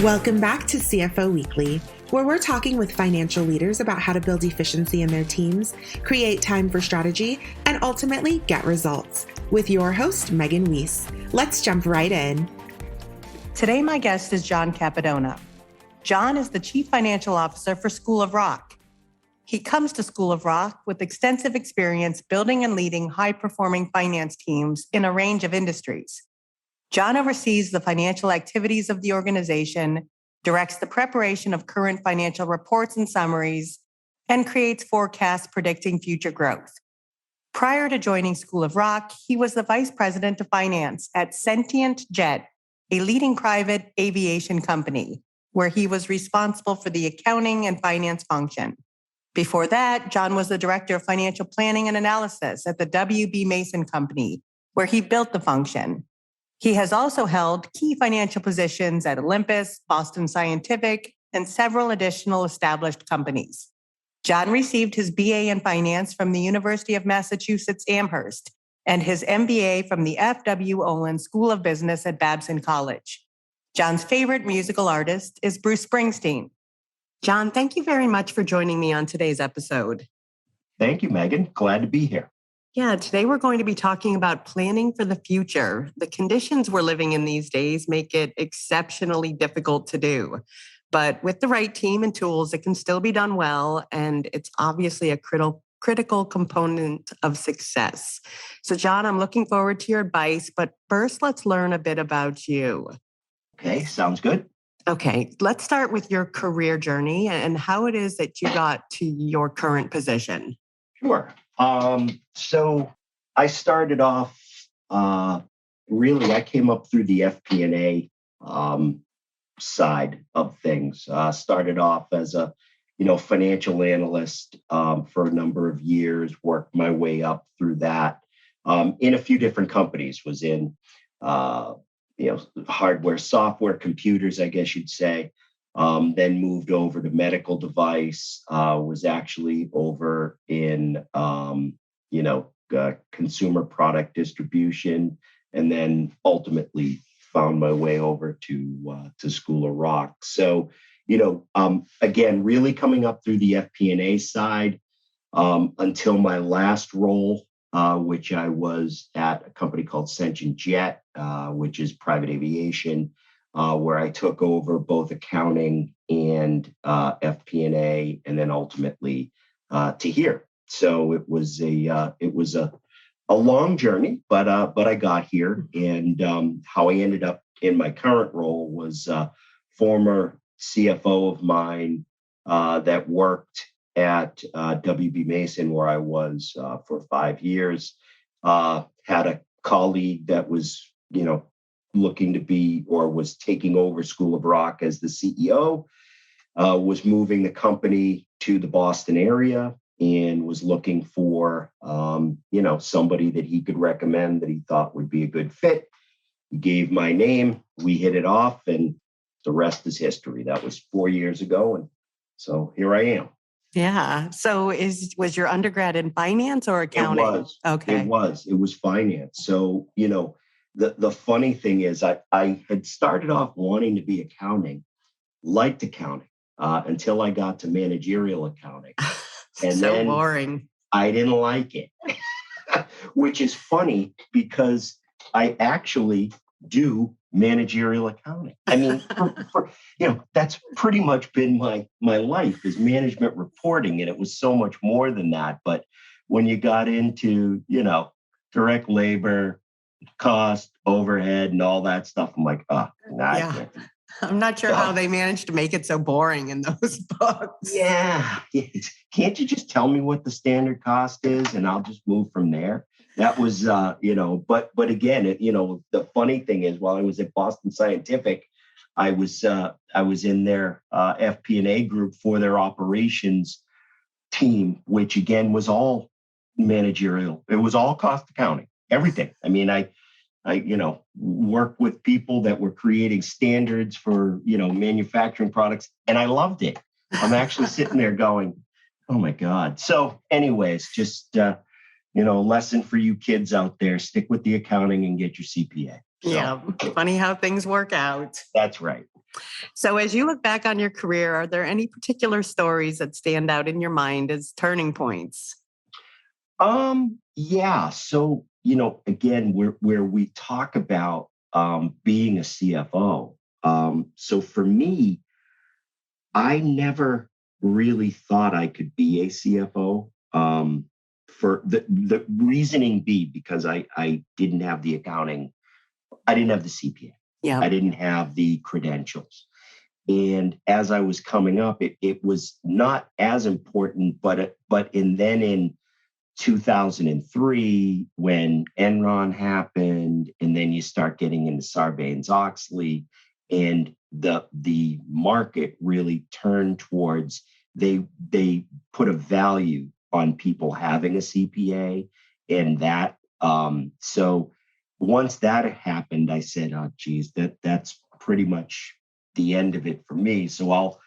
Welcome back to CFO Weekly, where we're talking with financial leaders about how to build efficiency in their teams, create time for strategy, and ultimately get results. With your host, Megan Weiss. Let's jump right in. Today, my guest is John Cappadona. John is the Chief Financial Officer for School of Rock. He comes to School of Rock with extensive experience building and leading high-performing finance teams in a range of industries. John oversees the financial activities of the organization, directs the preparation of current financial reports and summaries, and creates forecasts predicting future growth. Prior to joining School of Rock, he was the Vice President of Finance at Sentient Jet, a leading private aviation company, where he was responsible for the accounting and finance function. Before that, John was the Director of Financial Planning and Analysis at the W.B. Mason Company, where he built the function. He has also held key financial positions at Olympus, Boston Scientific, and several additional established companies. John received his BA in Finance from the University of Massachusetts Amherst and his MBA from the F.W. Olin School of Business at Babson College. John's favorite musical artist is Bruce Springsteen. John, thank you very much for joining me on today's episode. Thank you, Megan. Glad to be here. Yeah, today we're going to be talking about planning for the future. The conditions we're living in these days make it exceptionally difficult to do. But with the right team and tools, it can still be done well. And it's obviously a critical component of success. So, John, I'm looking forward to your advice. But first, let's learn a bit about you. Okay, sounds good. Okay, let's start with your career journey and how it is that you got to your current position. Sure. So I started off, I came up through the FP&A side of things. Started off as a, financial analyst for a number of years, worked my way up through that in a few different companies, was in, hardware, software, computers, I guess you'd say. Then moved over to medical device, was actually over in, consumer product distribution, and then ultimately found my way over to School of Rock. So, again, really coming up through the FP&A side until my last role, which I was at a company called Sentient Jet, which is private aviation. Where I took over both accounting and FP&A, and then ultimately to here. So it was a long journey, but I got here, and how I ended up in my current role was former CFO of mine that worked at W.B. Mason, where I was for 5 years. Had a colleague that was, looking to be or was taking over School of Rock as the CEO, was moving the company to the Boston area and was looking for, somebody that he could recommend that he thought would be a good fit. He gave my name, we hit it off, and the rest is history. That was 4 years ago. And so here I am. Yeah. So was your undergrad in finance or accounting? It was. Okay. It was finance. So, the funny thing is I had started off wanting to be accounting, liked accounting, until I got to managerial accounting. And so then boring. I didn't like it, which is funny because I actually do managerial accounting. I mean, that's pretty much been my life is management reporting. And it was so much more than that. But when you got into, direct labor, cost, overhead, and all that stuff, I'm like, I can't. I'm not sure how they managed to make it so boring in those books. Yeah. Can't you just tell me what the standard cost is and I'll just move from there? That was, but again, the funny thing is while I was at Boston Scientific, I was in their FP&A group for their operations team, which again was all managerial. It was all cost accounting, everything. I mean, I worked with people that were creating standards for, manufacturing products, and I loved it. I'm actually sitting there going, oh my God. So anyways, just, lesson for you kids out there, stick with the accounting and get your CPA. So, yeah. Funny how things work out. That's right. So as you look back on your career, are there any particular stories that stand out in your mind as turning points? Yeah. So, again, where we talk about being a CFO. So for me, I never really thought I could be a CFO. For the reasoning be because I didn't have the accounting, I didn't have the CPA, Yeah. I didn't have the credentials. And as I was coming up, it was not as important, then in 2003, when Enron happened, and then you start getting into Sarbanes-Oxley, and the market really turned towards they put a value on people having a CPA, and that so once that happened, I said, "Oh, geez, that's pretty much the end of it for me." So I'll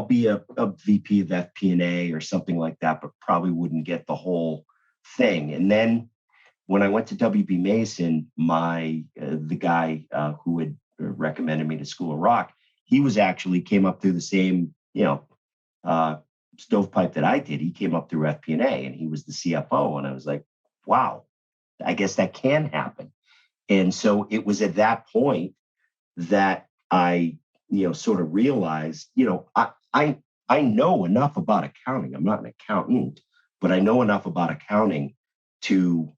be a VP of FP&A or something like that, but probably wouldn't get the whole thing. And then when I went to WB Mason, the guy who had recommended me to School of Rock, he was actually came up through the same uh, stovepipe that I did. He came up through FP&A, and he was the CFO, and I was like, wow, I guess that can happen. And so it was at that point that I, sort of realized, I know enough about accounting. I'm not an accountant, but I know enough about accounting to,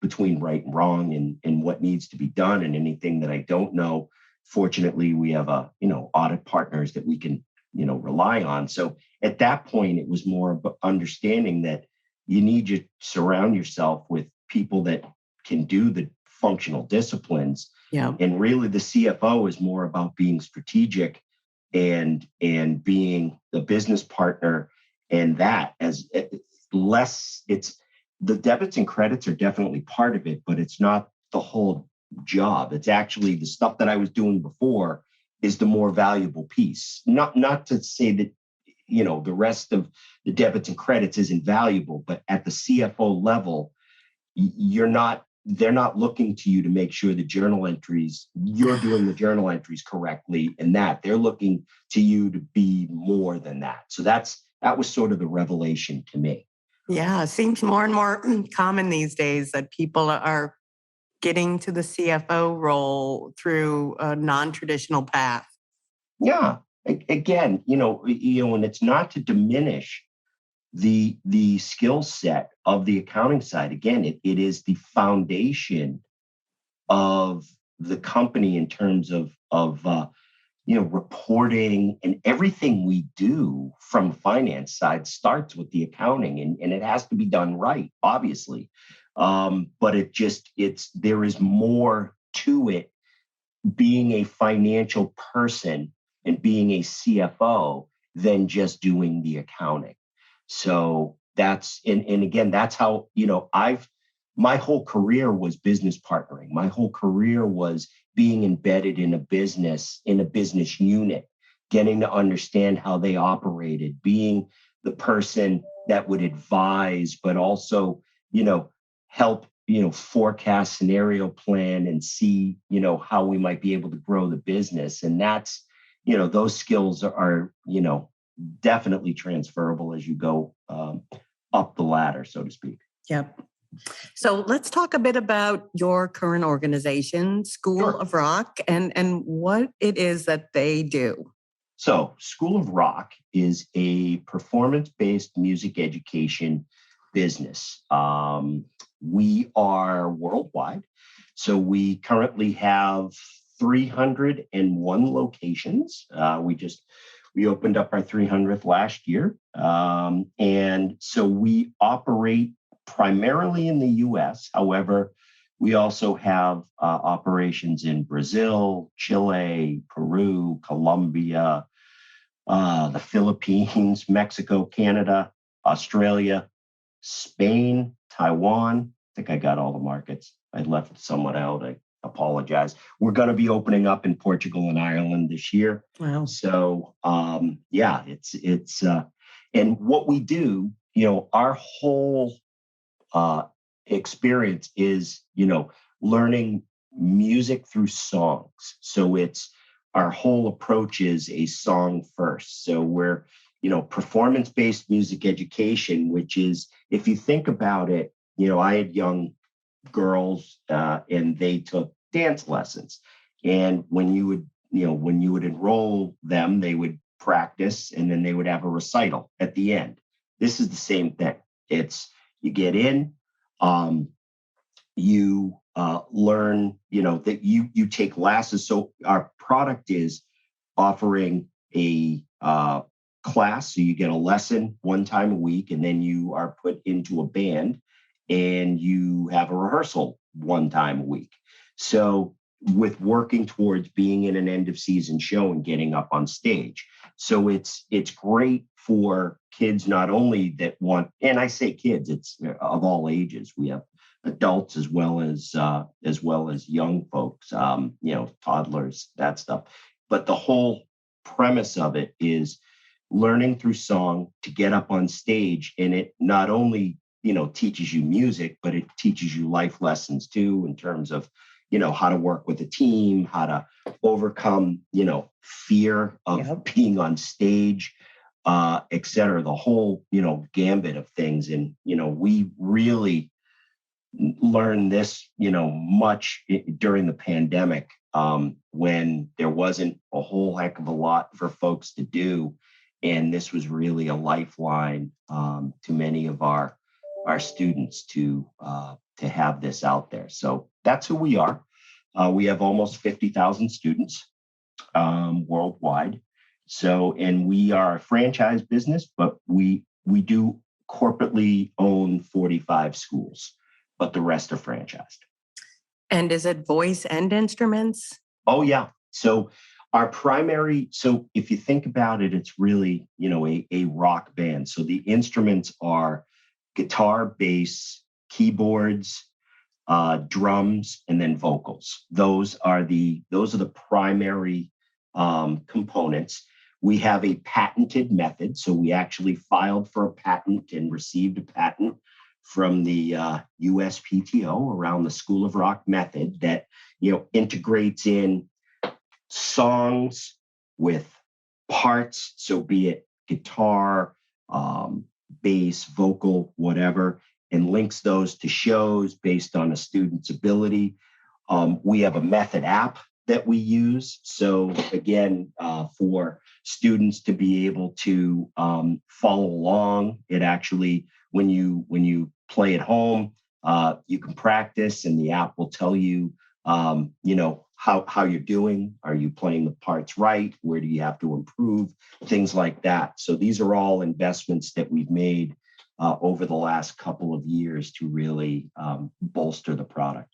between right and wrong and what needs to be done and anything that I don't know. Fortunately, we have audit partners that we can, rely on. So at that point, it was more about understanding that you need to surround yourself with people that can do the functional disciplines. Yeah. And really the CFO is more about being strategic and being the business partner, and that as less it's the debits and credits are definitely part of it, but it's not the whole job. It's actually the stuff that I was doing before is the more valuable piece. Not to say that the rest of the debits and credits isn't valuable, but at the CFO level, they're not looking to you to make sure you're doing the journal entries correctly, and that they're looking to you to be more than that. So that was sort of the revelation to me. Yeah, it seems more and more common these days that people are getting to the CFO role through a non-traditional path. Yeah. Again, and it's not to diminish the skill set of the accounting side. Again, it is the foundation of the company in terms of reporting, and everything we do from finance side starts with the accounting, and it has to be done right, obviously. But there is more to it, being a financial person and being a CFO, than just doing the accounting. So and again, that's how, my whole career was business partnering. My whole career was being embedded in a business unit, getting to understand how they operated, being the person that would advise, but also, help, forecast, scenario plan, and see, how we might be able to grow the business. And that's, those skills are, definitely transferable as you go up the ladder, so to speak. Yep. So let's talk a bit about your current organization, School of Rock, and what it is that they do. So School of Rock is a performance-based music education business. We are worldwide. So we currently have 301 locations. We opened up our 300th last year. And so we operate primarily in the US. However, we also have operations in Brazil, Chile, Peru, Colombia, the Philippines, Mexico, Canada, Australia, Spain, Taiwan. I think I got all the markets. I left someone out. I apologize. We're going to be opening up in Portugal and Ireland this year. Wow. So, it's and what we do, our whole experience is, learning music through songs. So it's our whole approach is a song first. So we're, performance-based music education, which is, if you think about it, I had young girls and they took dance lessons. And when you would enroll them, they would practice and then they would have a recital at the end. This is the same thing. It's you get in, you learn, that you take classes. So our product is offering a class. So you get a lesson one time a week, and then you are put into a band and you have a rehearsal one time a week. So with working towards being in an end of season show and getting up on stage. So it's great for kids, not only that want, and I say kids, it's of all ages. We have adults as well as young folks, toddlers, that stuff. But the whole premise of it is learning through song to get up on stage. And it not only, teaches you music, but it teaches you life lessons too, in terms of, how to work with a team, how to overcome, fear of being on stage, et cetera, the whole, gambit of things. And, we really learned this, much during the pandemic, when there wasn't a whole heck of a lot for folks to do. And this was really a lifeline to many of our students to have this out there. So that's who we are. We have almost 50,000 students worldwide. So, and we are a franchise business, but we do corporately own 45 schools, but the rest are franchised. And is it voice and instruments? Oh, yeah. So if you think about it, it's really, a rock band. So the instruments are guitar, bass, keyboards, drums, and then vocals. Those are the primary components. We have a patented method. So we actually filed for a patent and received a patent from the USPTO around the School of Rock method that, integrates in songs with parts. So be it guitar, bass, vocal, whatever, and links those to shows based on a student's ability. We have a method app that we use. So again, for students to be able to follow along, it actually, when you play at home, you can practice and the app will tell you, how you're doing. Are you playing the parts right? Where do you have to improve? Things like that. So these are all investments that we've made over the last couple of years to really bolster the product.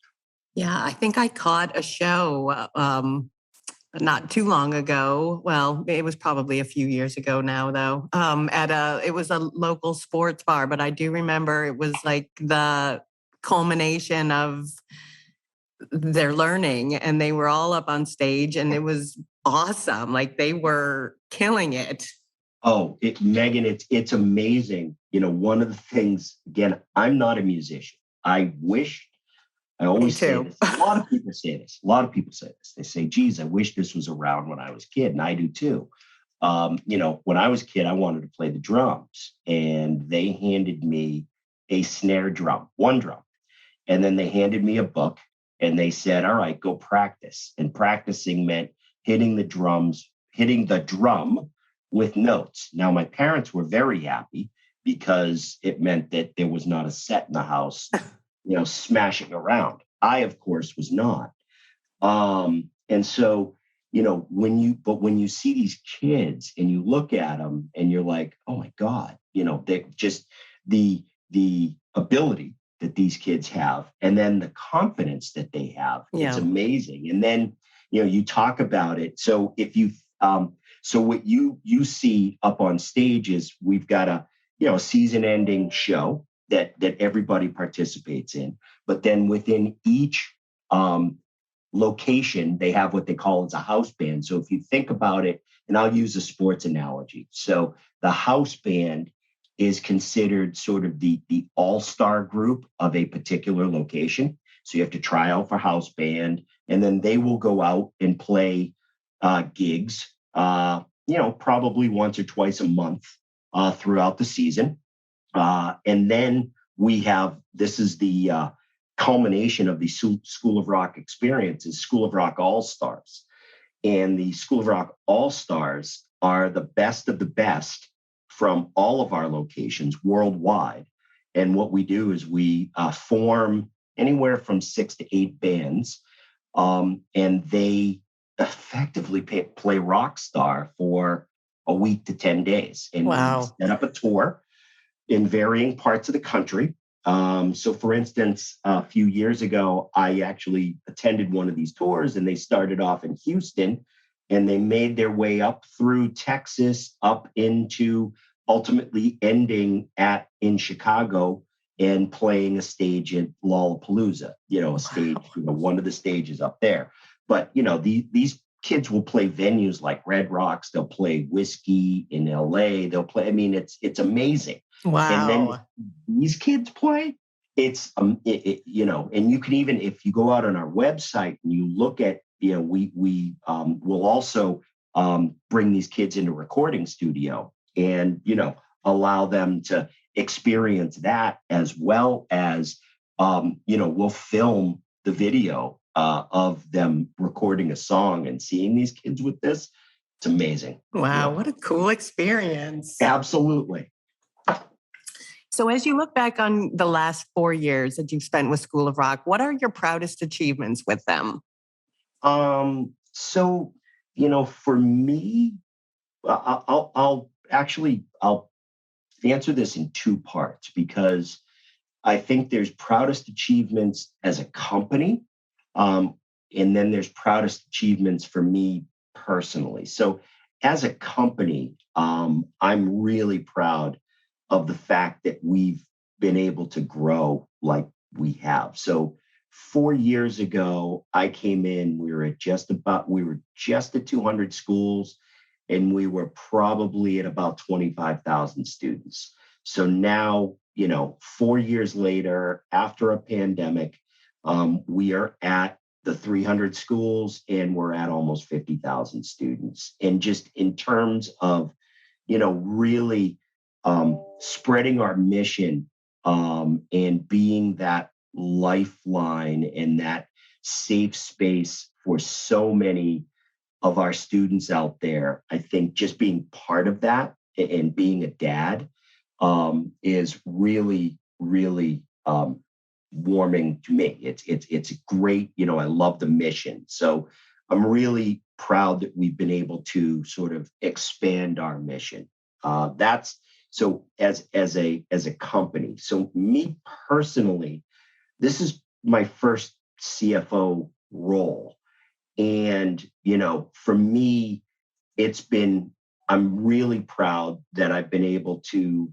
Yeah, I think I caught a show not too long ago. Well, it was probably a few years ago now, though. It was a local sports bar, but I do remember it was like the culmination of their learning, and they were all up on stage, and it was awesome. Like they were killing it. Oh, Megan, it's amazing. One of the things, again, I'm not a musician. I always say this. A lot of people say this. They say, geez, I wish this was around when I was a kid. And I do too. When I was a kid, I wanted to play the drums, and they handed me a snare drum, one drum. And then they handed me a book and they said, all right, go practice. And practicing meant hitting the drum with notes. Now, my parents were very happy because it meant that there was not a set in the house, smashing around. I, of course, was not. And so, when you see these kids and you look at them and you're like, oh my God, they just the ability that these kids have, and then the confidence that they have, it's amazing. And then, you talk about it. So if you, so what you see up on stage is we've got a season ending show that everybody participates in, but then within each location, they have what they call as a house band. So if you think about it, and I'll use a sports analogy. So the house band is considered sort of the all-star group of a particular location. So you have to try out for house band, and then they will go out and play gigs, probably once or twice a month throughout the season. And then this is the culmination of the School of Rock experience, is School of Rock All-Stars. And the School of Rock All-Stars are the best of the best from all of our locations worldwide. And what we do is we form anywhere from 6 to 8 bands, and they effectively play rock star for a week to 10 days. And Wow. we set up a tour in varying parts of the country. So for instance, a few years ago, I actually attended one of these tours, and they started off in Houston, and they made their way up through Texas, up into ultimately ending in Chicago and playing a stage at Lollapalooza, a stage, one of the stages up there. But, these kids will play venues like Red Rocks. They'll play Whiskey in LA. They'll play, it's amazing. Wow. And then these kids play, and you can even, if you go out on our website and you look at, we will also bring these kids into recording studio and, allow them to experience that, as well as, we'll film the video of them recording a song and seeing these kids with this. It's amazing. Wow. What a cool experience. Absolutely. So as you look back on the last 4 years that you've spent with School of Rock, what are your proudest achievements with them? So, for me, I'll answer this in 2 parts, because I think there's proudest achievements as a company, and then there's proudest achievements for me personally. So as a company, I'm really proud of the fact that we've been able to grow like we have. So 4 years ago, I came in, we were just at 200 schools, and we were probably at about 25,000 students. So now, 4 years later, after a pandemic, we are at the 300 schools, and we're at almost 50,000 students. And just in terms of, really spreading our mission, and being that lifeline and that safe space for so many of our students out there, I think just being part of that and being a dad is really, really warming to me. It's great. I love the mission. So I'm really proud that we've been able to sort of expand our mission. That's so as a company. So me personally, this is my first CFO role. And, for me, I'm really proud that I've been able to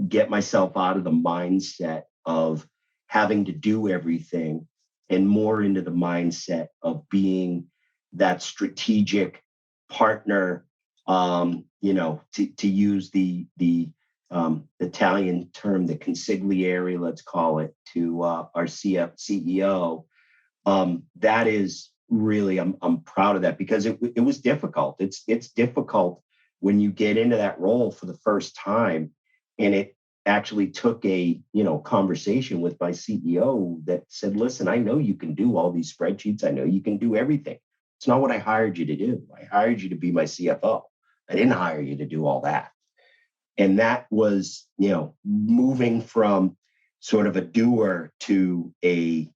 get myself out of the mindset of having to do everything and more into the mindset of being that strategic partner, to use the Italian term, the consigliere, let's call it, to our CEO. That is really, I'm proud of that, because it was difficult. It's difficult when you get into that role for the first time, and it actually took a conversation with my CEO that said, listen, I know you can do all these spreadsheets. I know you can do everything. It's not what I hired you to do. I hired you to be my CFO. I didn't hire you to do all that. And that was, moving from sort of a doer to a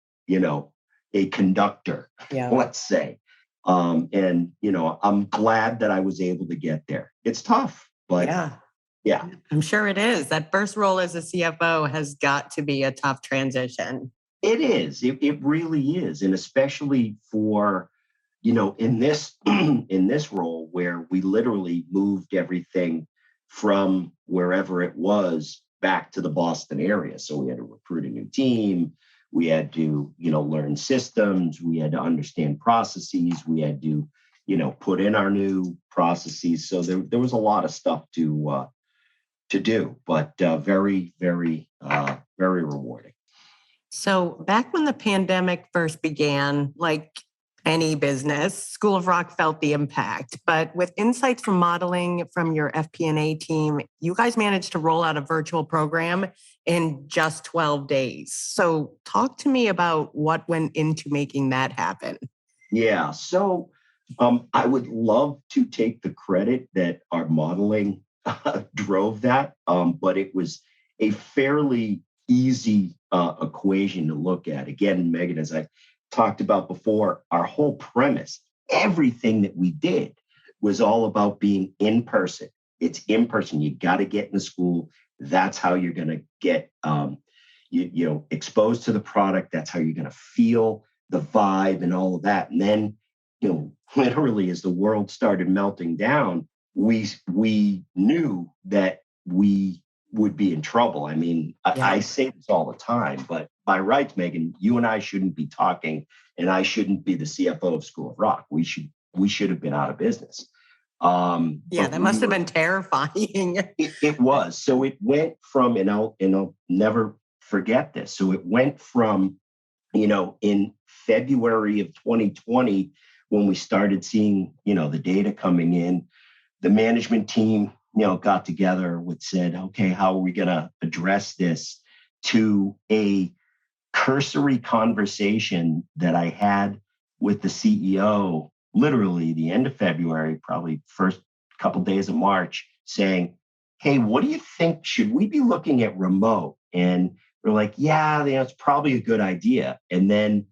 conductor, let's say. And, I'm glad that I was able to get there. It's tough, but yeah, I'm sure it is. That first role as a CFO has got to be a tough transition. It is. It really is. And especially for, in this in this role where we literally moved everything from wherever it was back to the Boston area. So we had to recruit a new team. We had to, learn systems. We had to understand processes. We had to, put in our new processes. So there was a lot of stuff to do, but very, very, very rewarding. So back when the pandemic first began, any business, School of Rock felt the impact. But with insights from modeling from your FP&A team, you guys managed to roll out a virtual program in just 12 days. So talk to me about what went into making that happen. Yeah. So I would love to take the credit that our modeling drove that, but it was a fairly easy equation to look at. Again, Megan, as I talked about before, our whole premise, everything that we did was all about being in person. It's in person. You got to get in the school. That's how you're going to get exposed to the product. That's how you're going to feel the vibe and all of that. And then, literally as the world started melting down, we knew that we would be in trouble. I mean, I say this all the time, but by rights, Megan, you and I shouldn't be talking, and I shouldn't be the CFO of School of Rock. We should have been out of business. That must have been terrifying. It was. So it went from, and I'll never forget this. So it went from, in February of 2020, when we started seeing, the data coming in, the management team, got together and said, okay, how are we going to address this, to a cursory conversation that I had with the CEO, literally the end of February, probably first couple days of March, saying, hey, what do you think? Should we be looking at remote? And we're like, yeah, it's probably a good idea. And then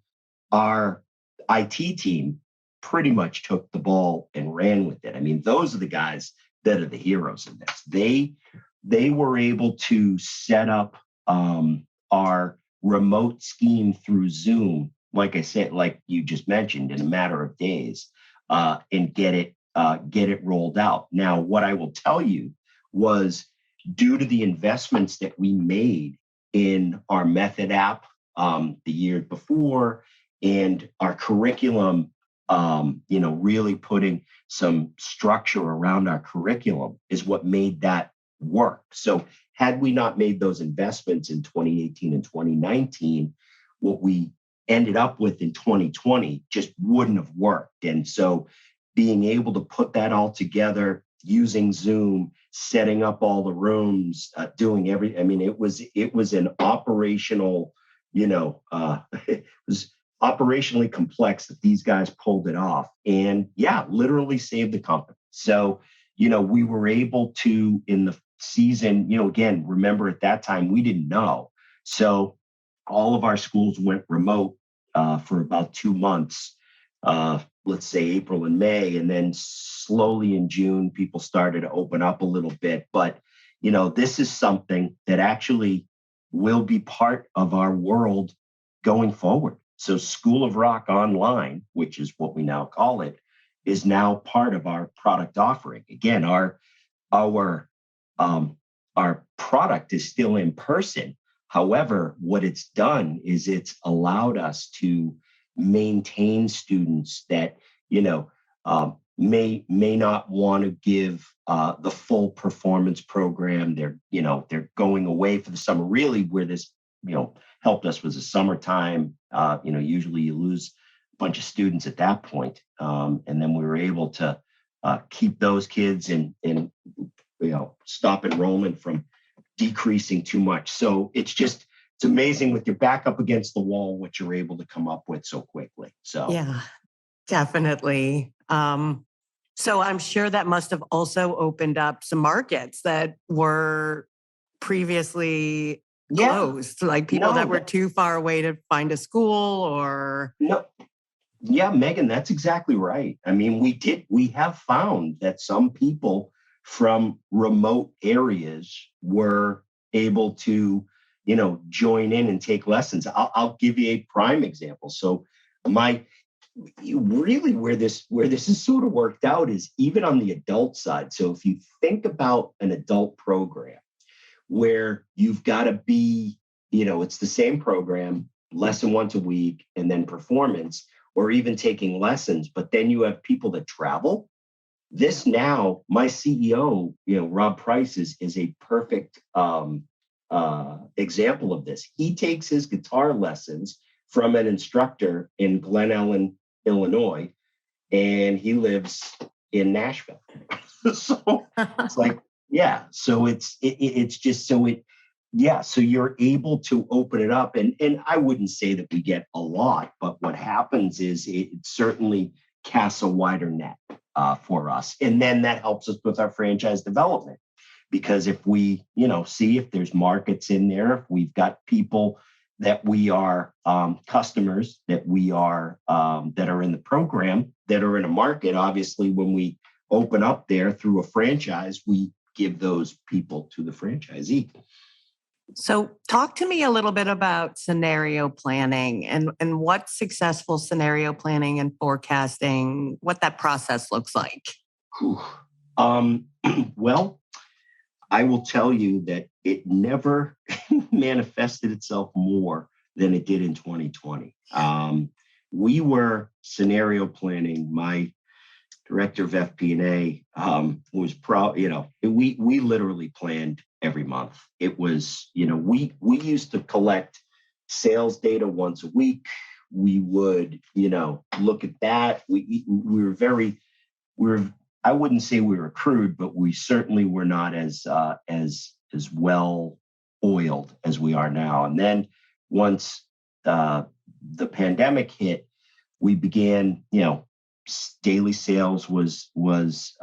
our IT team pretty much took the ball and ran with it. I mean, those are the guys that are the heroes in this. They were able to set up our remote scheme through Zoom, like I said, like you just mentioned, in a matter of days, and get it rolled out. Now, what I will tell you was, due to the investments that we made in our method app the year before, and our curriculum, really putting some structure around our curriculum, is what made that work. So had we not made those investments in 2018 and 2019, what we ended up with in 2020 just wouldn't have worked. And so being able to put that all together using Zoom, setting up all the rooms, doing everything. I mean, it was an operational, it was operationally complex that these guys pulled it off, and literally saved the company. So, we were able to, in the season, again, remember at that time, we didn't know. So all of our schools went remote for about 2 months, let's say April and May. And then slowly in June, people started to open up a little bit. But, this is something that actually will be part of our world going forward. So School of Rock Online, which is what we now call it, is now part of our product offering. Again, our product is still in person. However, what it's done is it's allowed us to maintain students that, may not want to give the full performance program. They're going away for the summer. Really, where this, helped us was the summertime. Usually you lose a bunch of students at that point. And then we were able to keep those kids and stop enrollment from decreasing too much. So it's amazing with your back up against the wall, what you're able to come up with so quickly. So yeah, definitely. So I'm sure that must have also opened up some markets that were previously closed, like people that were too far away to find a school or. No. Yeah, Megan, that's exactly right. I mean, we have found that some people from remote areas were able to, join in and take lessons. I'll give you a prime example. So where this is sort of worked out is even on the adult side. So if you think about an adult program where you've got to be, it's the same program, lesson once a week, and then performance, or even taking lessons, but then you have people that travel. This now, my CEO, Rob Price, is a perfect example of this. He takes his guitar lessons from an instructor in Glen Ellen, Illinois, and he lives in Nashville. So it's like, yeah. So it's just so it, yeah. So you're able to open it up, and I wouldn't say that we get a lot, but what happens is it certainly casts a wider net for us, and then that helps us with our franchise development. Because if we, see if there's markets in there, if we've got people that we are customers that we are that are in the program, that are in a market, obviously, when we open up there through a franchise, we give those people to the franchisee. So talk to me a little bit about scenario planning and what successful scenario planning and forecasting, what that process looks like. Well, I will tell you that it never manifested itself more than it did in 2020. We were scenario planning. My director of FP&A was proud. We literally planned every month. It was, we used to collect sales data once a week. We would, look at that. We were. I wouldn't say we were crude, but we certainly were not as well oiled as we are now. And then once the pandemic hit, we began, daily sales was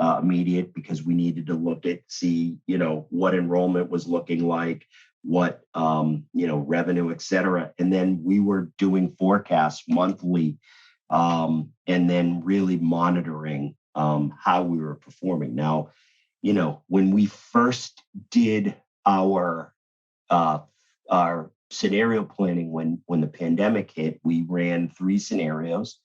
immediate, because we needed to see, what enrollment was looking like, what, revenue, et cetera. And then we were doing forecasts monthly, and then really monitoring how we were performing. Now, when we first did our scenario planning, when the pandemic hit, we ran 3 scenarios.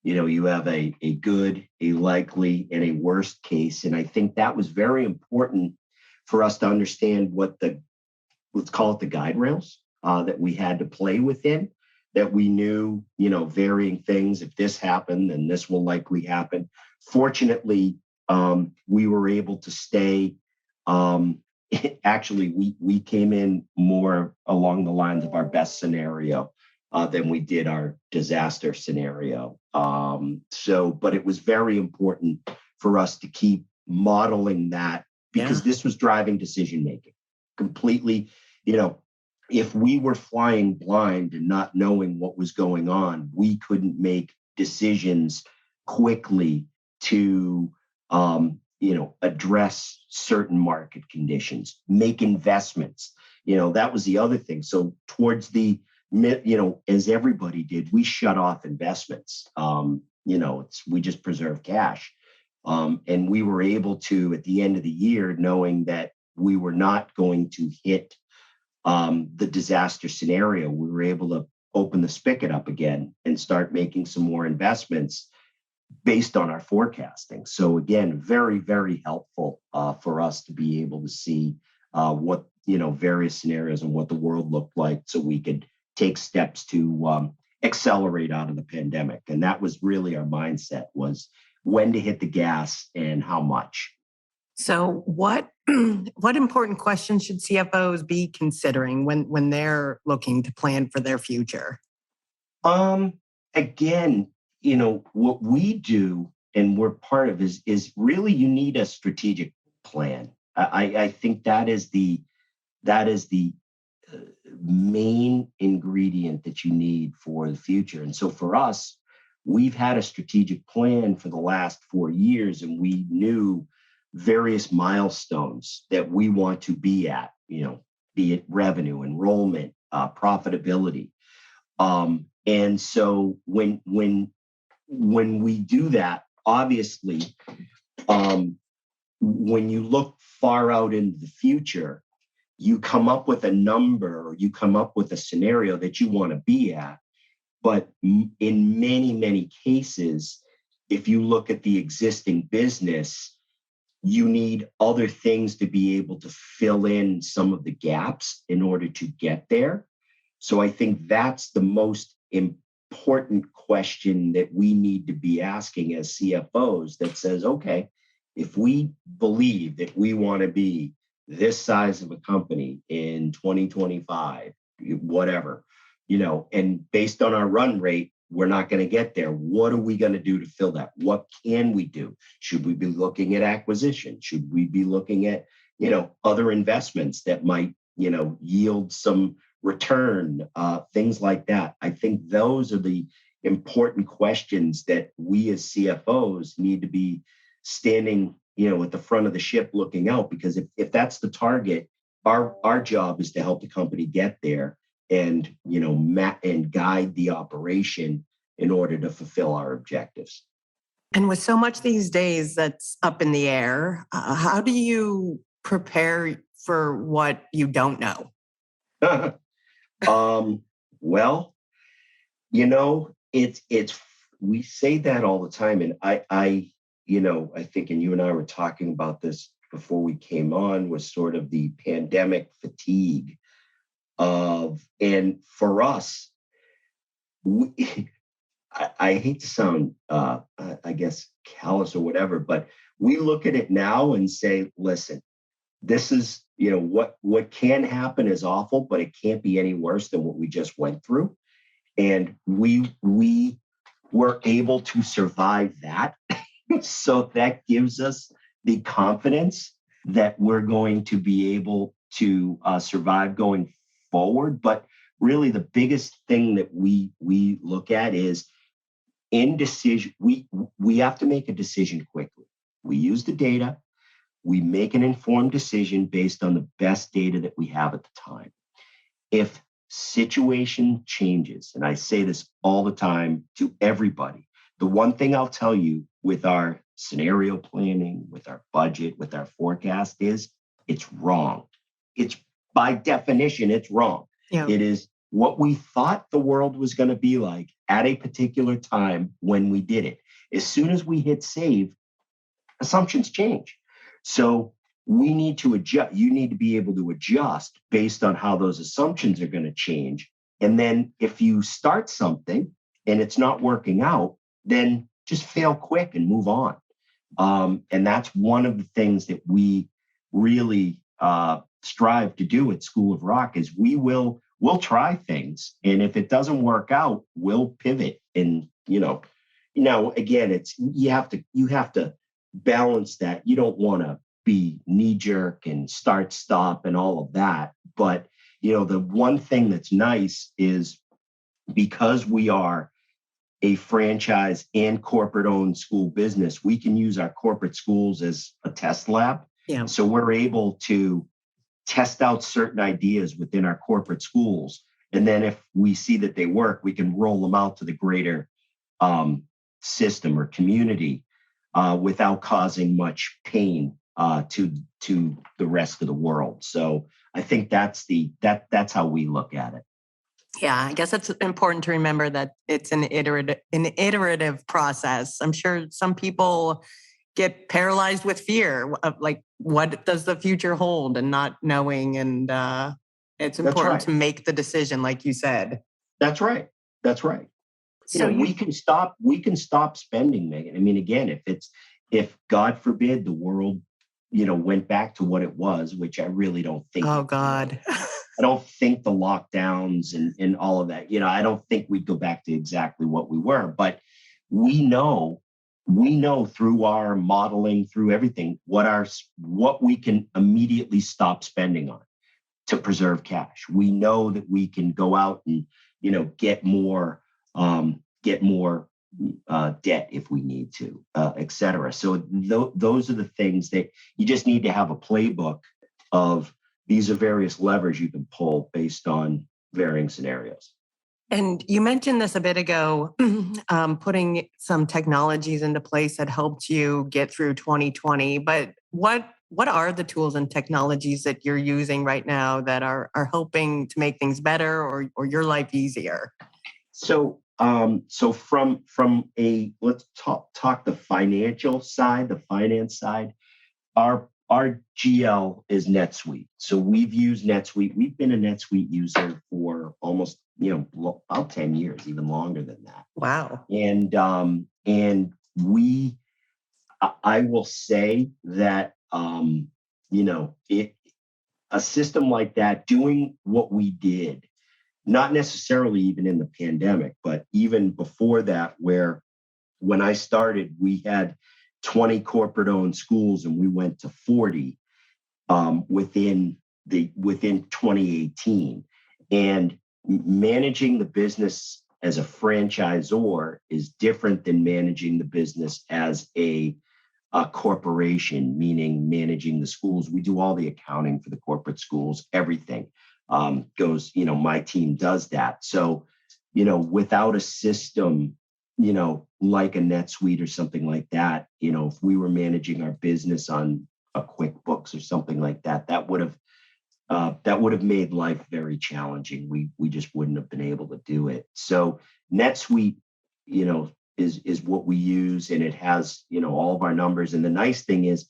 You have a good, a likely, and a worst case. And I think that was very important for us to understand what let's call it the guide rails that we had to play within, that we knew, varying things. If this happened, then this will likely happen. Fortunately, we were able to stay. Actually, we came in more along the lines of our best scenario than we did our disaster scenario. But it was very important for us to keep modeling that, because this was driving decision making completely. If we were flying blind and not knowing what was going on, we couldn't make decisions quickly to, address certain market conditions, make investments. That was the other thing. So towards the as everybody did, we shut off investments. We just preserve cash. And we were able to, at the end of the year, knowing that we were not going to hit the disaster scenario, we were able to open the spigot up again and start making some more investments based on our forecasting. So again, very, very helpful for us to be able to see what, various scenarios and what the world looked like, so we could take steps to accelerate out of the pandemic. And that was really our mindset, was when to hit the gas and how much. So what important questions should CFOs be considering when they're looking to plan for their future? Again, what we do and we're part of is really, you need a strategic plan. I think that is the main ingredient that you need for the future. And so for us, we've had a strategic plan for the last 4 years, and we knew various milestones that we want to be at, be it revenue, enrollment, profitability. And so when we do that, obviously, when you look far out into the future, you come up with a number, or you come up with a scenario that you want to be at. But in many, many cases, if you look at the existing business, you need other things to be able to fill in some of the gaps in order to get there. So I think that's the most important question that we need to be asking as CFOs, that says, okay, if we believe that we want to be this size of a company in 2025, whatever, and based on our run rate, we're not going to get there. What are we going to do to fill that? What can we do? Should we be looking at acquisition? Should we be looking at, other investments that might, yield some return, things like that? I think those are the important questions that we as CFOs need to be standing, at the front of the ship looking out, because if that's the target, our job is to help the company get there and, and guide the operation in order to fulfill our objectives. And with so much these days that's up in the air, how do you prepare for what you don't know? Well, it's we say that all the time, and I think, and you and I were talking about this before we came on, was sort of the pandemic fatigue and for us, I hate to sound, I guess, callous or whatever, but we look at it now and say, listen, this is, what can happen is awful, but it can't be any worse than what we just went through. And we were able to survive that. So that gives us the confidence that we're going to be able to survive going forward. But really, the biggest thing that we look at is indecision. We have to make a decision quickly. We use the data. We make an informed decision based on the best data that we have at the time. If situation changes, and I say this all the time to everybody, the one thing I'll tell you with our scenario planning, with our budget, with our forecast is it's wrong. It's by definition, it's wrong. Yeah. It is what we thought the world was going to be like at a particular time when we did it. As soon as we hit save, assumptions change. So we need to adjust. You need to be able to adjust based on how those assumptions are going to change. And then if you start something and it's not working out, then just fail quick and move on. And that's one of the things that we really strive to do at School of Rock is we'll try things. And if it doesn't work out, we'll pivot. And, again, it's you have to balance that. You don't want to be knee jerk and start, stop and all of that. But, the one thing that's nice is because we are a franchise and corporate owned school business, we can use our corporate schools as a test lab. Yeah. So we're able to test out certain ideas within our corporate schools. And then if we see that they work, we can roll them out to the greater system or community without causing much pain to the rest of the world. So I think that's how we look at it. Yeah, I guess it's important to remember that it's an iterative process. I'm sure some people get paralyzed with fear of what does the future hold and not knowing. And it's important to make the decision, like you said. That's right. That's right. So we can stop spending, Megan. I mean, again, if God forbid the world, went back to what it was, which I really don't think. Oh God. I don't think the lockdowns and all of that, I don't think we'd go back to exactly what we were, but we know through our modeling, through everything, what we can immediately stop spending on to preserve cash. We know that we can go out and, get more debt if we need to, et cetera. So those are the things that you just need to have a playbook of. These are various levers you can pull based on varying scenarios. And you mentioned this a bit ago, putting some technologies into place that helped you get through 2020. But what are the tools and technologies that you're using right now that are helping to make things better or your life easier? So from let's talk the financial side, the finance side. Our GL is NetSuite. So we've used NetSuite. We've been a NetSuite user for almost, about 10 years, even longer than that. Wow. And I will say that, a system like that, doing what we did not necessarily even in the pandemic, but even before that, where when I started, we had 20 corporate-owned schools and we went to 40 within 2018. And managing the business as a franchisor is different than managing the business as a corporation, meaning managing the schools. We do all the accounting for the corporate schools, everything goes, my team does that. So, without a system, like a NetSuite or something like that, if we were managing our business on a QuickBooks or something like that, that would have made life very challenging. We just wouldn't have been able to do it. So NetSuite, is what we use, and it has, all of our numbers. And the nice thing is,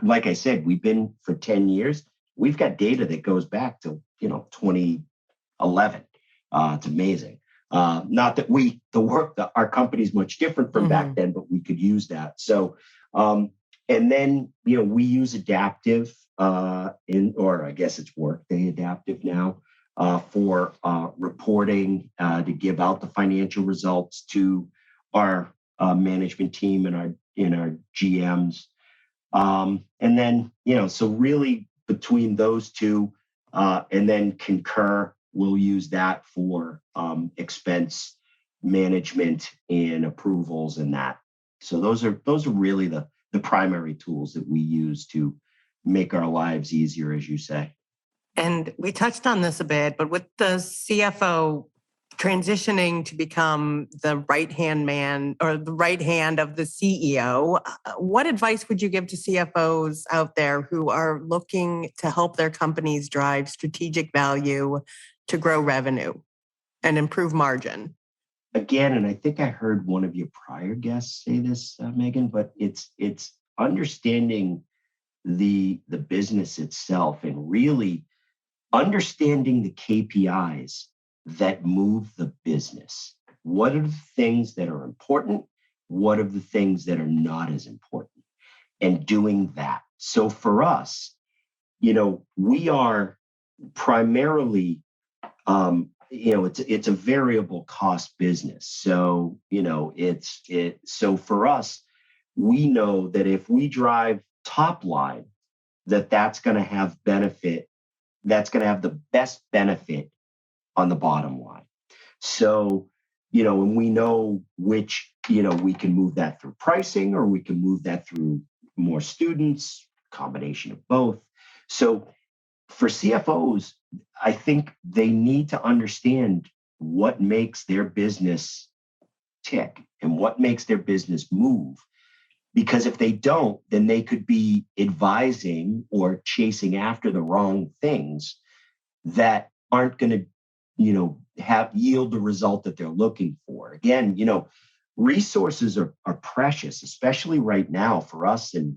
like I said, we've been for 10 years. We've got data that goes back to, 2011. It's amazing. Not that our company's much different from back then, but we could use that. So, and then, we use Adaptive or I guess it's Workday Adaptive now for reporting to give out the financial results to our management team and our GMs. And then, so really between those two, and then Concur, we'll use that for expense management and approvals and that. So those are really the primary tools that we use to make our lives easier, as you say. And we touched on this a bit, but with the CFO transitioning to become the right-hand man or the right hand of the CEO, what advice would you give to CFOs out there who are looking to help their companies drive strategic value to grow revenue and improve margin? Again, and I think I heard one of your prior guests say this, Megan, but it's understanding the business itself and really understanding the KPIs that move the business. What are the things that are important? What are the things that are not as important? And doing that. So for us, we are primarily, it's a variable cost business. So, so for us, we know that if we drive top line, that's going to have benefit, that's going to have the best benefit on the bottom line. So, and we know which, we can move that through pricing or we can move that through more students, combination of both. So for CFOs, I think they need to understand what makes their business tick and what makes their business move. Because if they don't, then they could be advising or chasing after the wrong things that aren't going to, yield the result that they're looking for. Again, resources are precious, especially right now for us and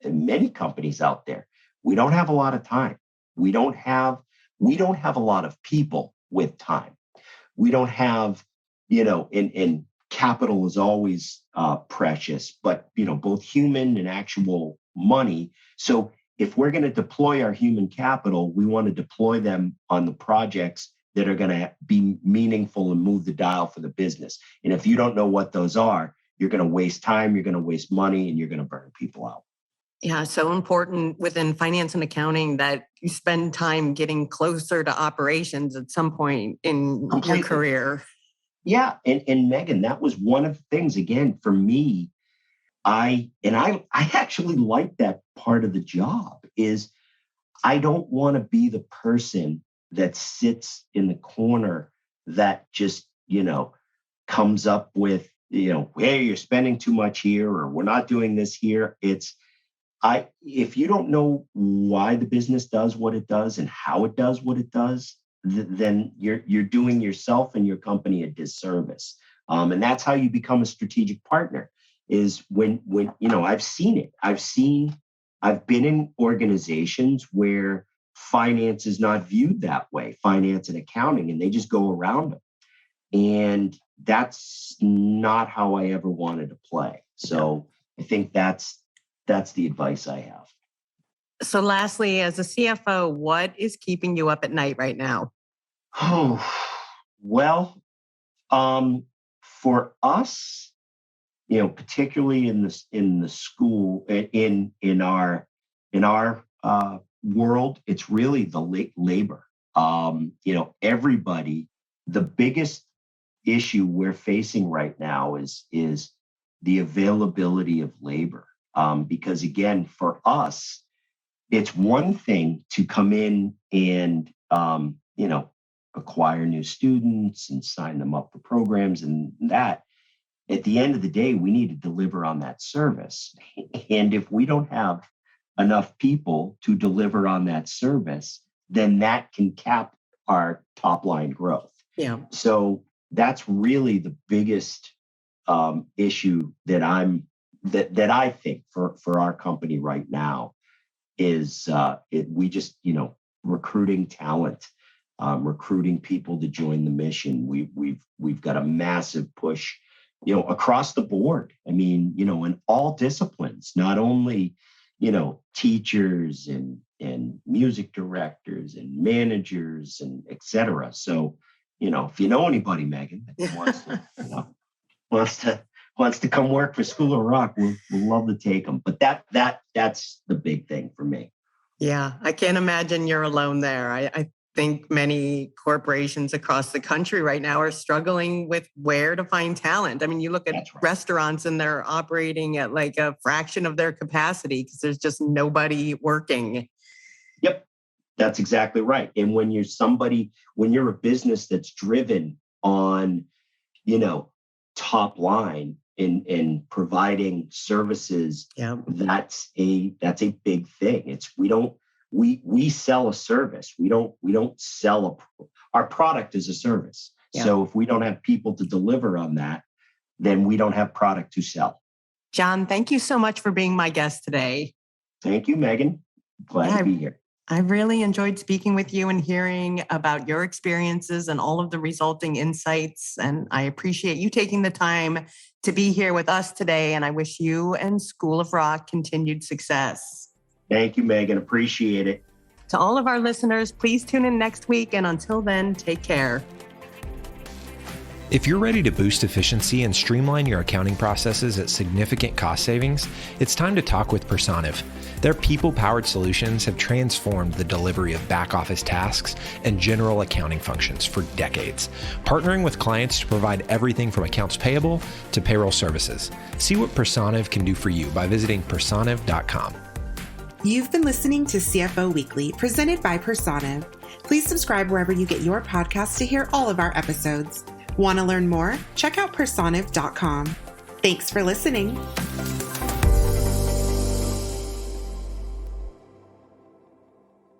many companies out there. We don't have a lot of time. We don't have a lot of people with time. We don't have, and capital is always precious, but, both human and actual money. So if we're going to deploy our human capital, we want to deploy them on the projects that are going to be meaningful and move the dial for the business. And if you don't know what those are, you're going to waste time, you're going to waste money, and you're going to burn people out. Yeah, so important within finance and accounting that you spend time getting closer to operations at some point in your career. Yeah, and Megan, that was one of the things, again, for me, I actually like that part of the job is I don't want to be the person that sits in the corner that just, comes up with, hey, you're spending too much here, or we're not doing this here. If you don't know why the business does what it does and how it does what it does, then you're doing yourself and your company a disservice. And that's how you become a strategic partner is when I've seen it. I've been in organizations where finance is not viewed that way, finance and accounting, and they just go around them. And that's not how I ever wanted to play. So I think that's the advice I have. So lastly, as a CFO, what is keeping you up at night right now? Oh, Well, for us, particularly in the school, in our world, it's really the labor. Everybody, the biggest issue we're facing right now is the availability of labor. Because again, for us, it's one thing to come in and acquire new students and sign them up for programs and that. At the end of the day, we need to deliver on that service. And if we don't have enough people to deliver on that service, then that can cap our top line growth. Yeah. So that's really the biggest issue that I think for our company right now is we just recruiting talent, recruiting people to join the mission. We've got a massive push, across the board. I mean, in all disciplines, not only teachers and music directors and managers and et cetera. So, if you know anybody, Megan, that wants to come work for School of Rock, we'll love to take them. But that's the big thing for me. Yeah, I can't imagine you're alone there. I think many corporations across the country right now are struggling with where to find talent. I mean, you look at restaurants and they're operating at like a fraction of their capacity because there's just nobody working. Yep, that's exactly right. And when you're a business that's driven on, top line in providing services, that's a big thing. We sell a service. We don't sell our product is a service. Yeah. So if we don't have people to deliver on that, then we don't have product to sell. John, thank you so much for being my guest today. Thank you, Megan. Glad to be here. I really enjoyed speaking with you and hearing about your experiences and all of the resulting insights. And I appreciate you taking the time to be here with us today. And I wish you and School of Rock continued success. Thank you, Megan. Appreciate it. To all of our listeners, please tune in next week. And until then, take care. If you're ready to boost efficiency and streamline your accounting processes at significant cost savings, it's time to talk with Personiv. Their people-powered solutions have transformed the delivery of back-office tasks and general accounting functions for decades, partnering with clients to provide everything from accounts payable to payroll services. See what Personiv can do for you by visiting personiv.com. You've been listening to CFO Weekly, presented by Personiv. Please subscribe wherever you get your podcasts to hear all of our episodes. Want to learn more? Check out personiv.com. Thanks for listening.